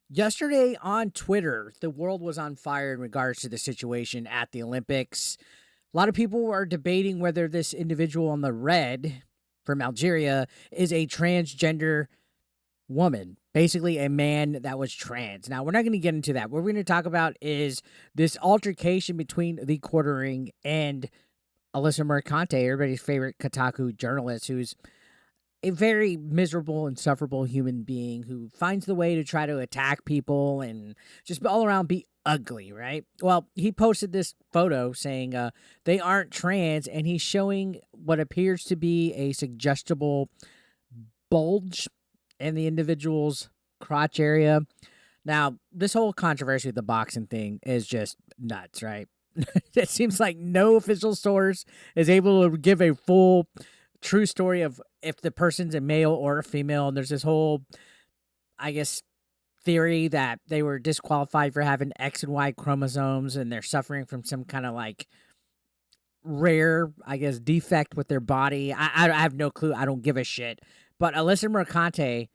Yesterday on Twitter, the world was on fire in regards to the situation at the Olympics. A lot of people are debating whether this individual on the red from Algeria is a transgender woman, basically a man that was trans. Now, we're not going to get into that. What we're going to talk about is this altercation between the quartering and Alyssa Mercante, everybody's favorite Kotaku journalist, who's a very miserable, insufferable human being who finds the way to try to attack people and just all around be ugly, right? Well, he posted this photo saying they aren't trans, and he's showing what appears to be a suggestible bulge in the individual's crotch area. Now, this whole controversy with the boxing thing is just nuts, right? It seems like no official source is able to give a full true story of if the person's a male or a female. And there's this whole, I guess, theory that they were disqualified for having X and Y chromosomes and they're suffering from some kind of like rare, I guess, defect with their body. I have no clue. I don't give a shit. But Alyssa Mercante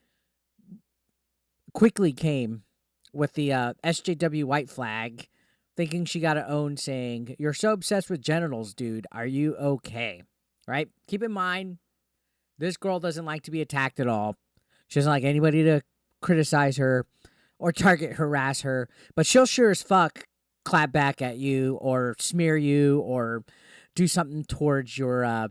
quickly came with the SJW white flag, thinking she got to own, saying, "You're so obsessed with genitals, dude. Are you okay?" Right? Keep in mind, this girl doesn't like to be attacked at all. She doesn't like anybody to criticize her or target harass her, but she'll sure as fuck clap back at you or smear you or do something towards your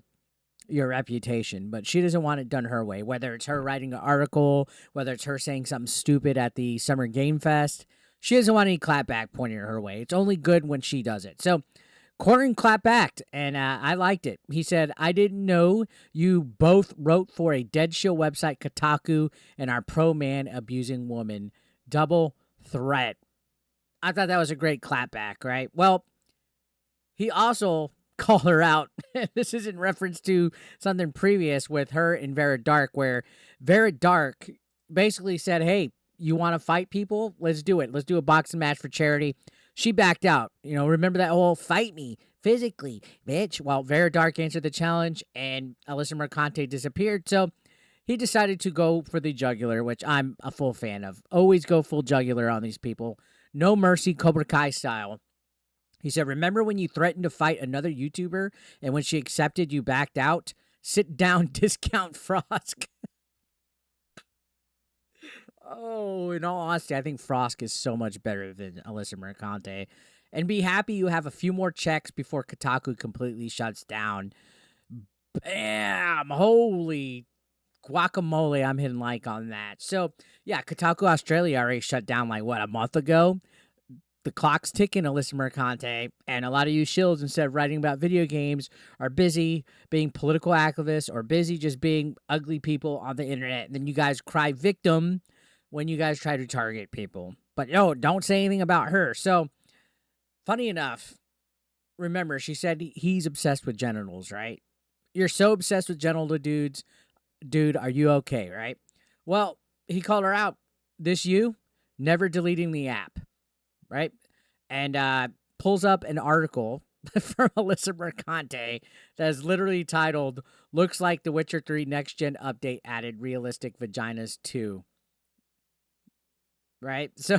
reputation. But she doesn't want it done her way, whether it's her writing an article, whether it's her saying something stupid at the Summer Game Fest. She doesn't want any clapback pointing her way. It's only good when she does it. So Corn clapbacked, and I liked it. He said, "I didn't know you both wrote for a dead show website, Kotaku, and are pro-man abusing woman. Double threat." I thought that was a great clapback, right? Well, he also called her out. This is in reference to something previous with her and Vera Dark, where Vera Dark basically said, "Hey, you want to fight people? Let's do it. Let's do a boxing match for charity." She backed out. Remember that whole "fight me physically, bitch"? Well, Vera Dark answered the challenge, and Alyssa Mercante disappeared. So he decided to go for the jugular, which I'm a full fan of. Always go full jugular on these people. No mercy, Cobra Kai style. He said, "Remember when you threatened to fight another YouTuber, and when she accepted, you backed out? Sit down, discount Frosk." Oh, in all honesty, I think Frosk is so much better than Alyssa Mercante. And be happy you have a few more checks before Kotaku completely shuts down. Bam! Holy guacamole, I'm hitting like on that. So, yeah, Kotaku Australia already shut down like, what, a month ago? The clock's ticking, Alyssa Mercante, and a lot of you shills, instead of writing about video games, are busy being political activists or busy just being ugly people on the internet. And then you guys cry victim when you guys try to target people. But no, don't say anything about her. So, funny enough, remember, she said he's obsessed with genitals, right? You're so obsessed with genital dudes. Dude, are you okay, right? Well, he called her out. This you, never deleting the app, right? And pulls up an article from Alyssa Mercante that is literally titled, "Looks like The Witcher 3 Next Gen Update Added Realistic Vaginas Too." Right? So,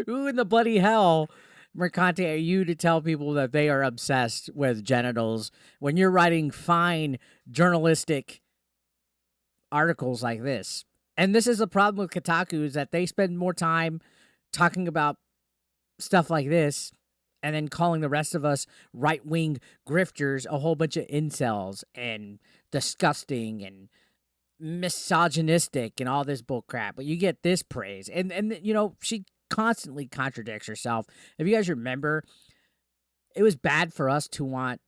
who in the bloody hell, Mercante, are you to tell people that they are obsessed with genitals when you're writing fine journalistic articles like this? And this is the problem with Kotaku, is that they spend more time talking about stuff like this and then calling the rest of us right-wing grifters a whole bunch of incels and disgusting and misogynistic and all this bull crap. But you get this praise. And she constantly contradicts herself. If you guys remember, it was bad for us to want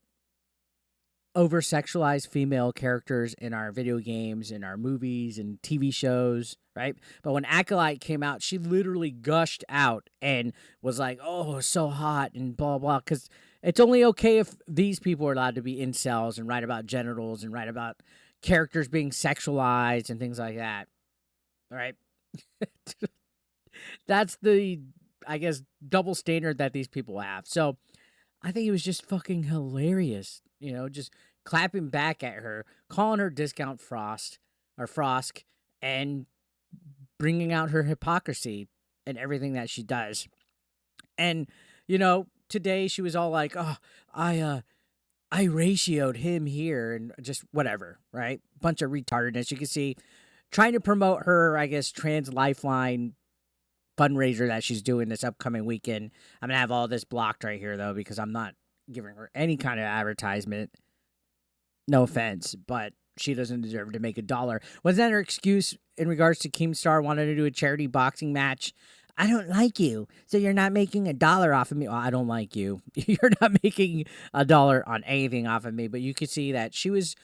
over-sexualized female characters in our video games, in our movies and TV shows, right? But when Acolyte came out, she literally gushed out and was like, "Oh, so hot," and blah, blah, because it's only okay if these people are allowed to be incels and write about genitals and write about characters being sexualized and things like that, right? That's the, I guess, double standard that these people have. So I think it was just fucking hilarious, just clapping back at her, calling her discount Frosk, and bringing out her hypocrisy in everything that she does. And, today she was all like, oh, I ratioed him here and just whatever, right? Bunch of retardedness. You can see trying to promote her, I guess, trans lifeline fundraiser that she's doing this upcoming weekend. I'm going to have all this blocked right here, though, because I'm not giving her any kind of advertisement. No offense, but she doesn't deserve to make $1. Was that her excuse in regards to Keemstar wanting to do a charity boxing match? I don't like you, so you're not making $1 off of me. Well, I don't like you. You're not making $1 on anything off of me. But you could see that she was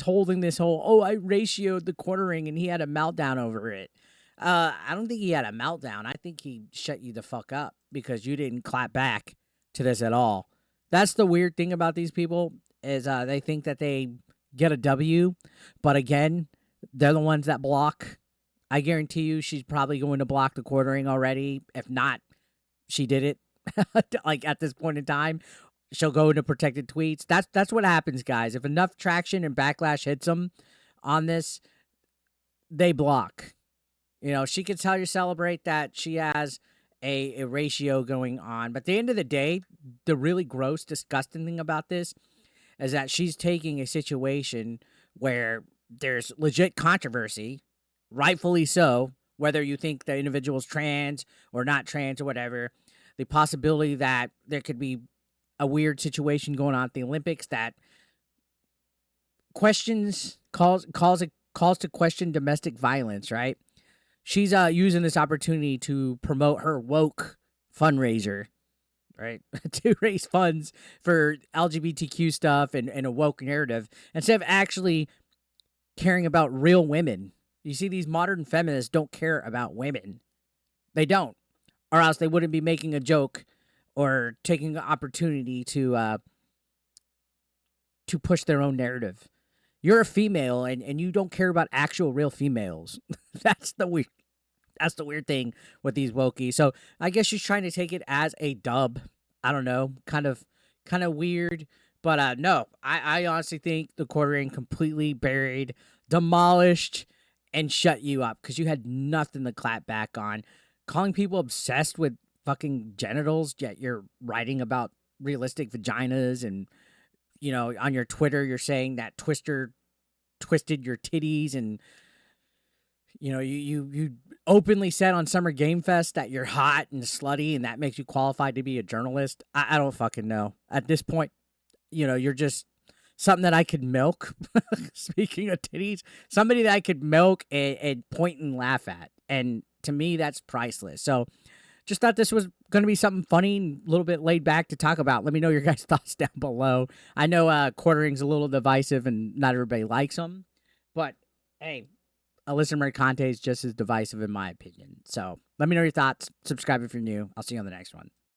holding this whole, oh, I ratioed the quartering, and he had a meltdown over it. I don't think he had a meltdown. I think he shut you the fuck up because you didn't clap back to this at all. That's the weird thing about these people is they think that they get a W, but again, they're the ones that block. I guarantee you she's probably going to block the quartering already. If not, she did it. Like at this point in time, she'll go into protected tweets. That's what happens, guys. If enough traction and backlash hits them on this, they block. She could tell you celebrate that she has a ratio going on. But at the end of the day, the really gross, disgusting thing about this is that she's taking a situation where there's legit controversy, rightfully so, whether you think the individual's trans or not trans or whatever, the possibility that there could be a weird situation going on at the Olympics that calls to question domestic violence, right? She's using this opportunity to promote her woke fundraiser, right? To raise funds for LGBTQ stuff and a woke narrative instead of actually caring about real women. You see, these modern feminists don't care about women. They don't. Or else they wouldn't be making a joke or taking an opportunity to push their own narrative. You're a female and you don't care about actual real females. That's the weird thing with these wokies. So I guess she's trying to take it as a dub. I don't know, kind of weird. But no, I honestly think the quartering completely buried, demolished, and shut you up because you had nothing to clap back on. Calling people obsessed with fucking genitals, yet you're writing about realistic vaginas and, on your Twitter, you're saying that Twister twisted your titties and, you openly said on Summer Game Fest that you're hot and slutty and that makes you qualified to be a journalist. I don't fucking know. At this point, you're just something that I could milk. Speaking of titties, somebody that I could milk and point and laugh at. And to me, that's priceless. So just thought this was going to be something funny and a little bit laid back to talk about. Let me know your guys' thoughts down below. I know quartering's a little divisive and not everybody likes them. But, hey, Alyssa Mercante is just as divisive in my opinion. So let me know your thoughts. Subscribe if you're new. I'll see you on the next one.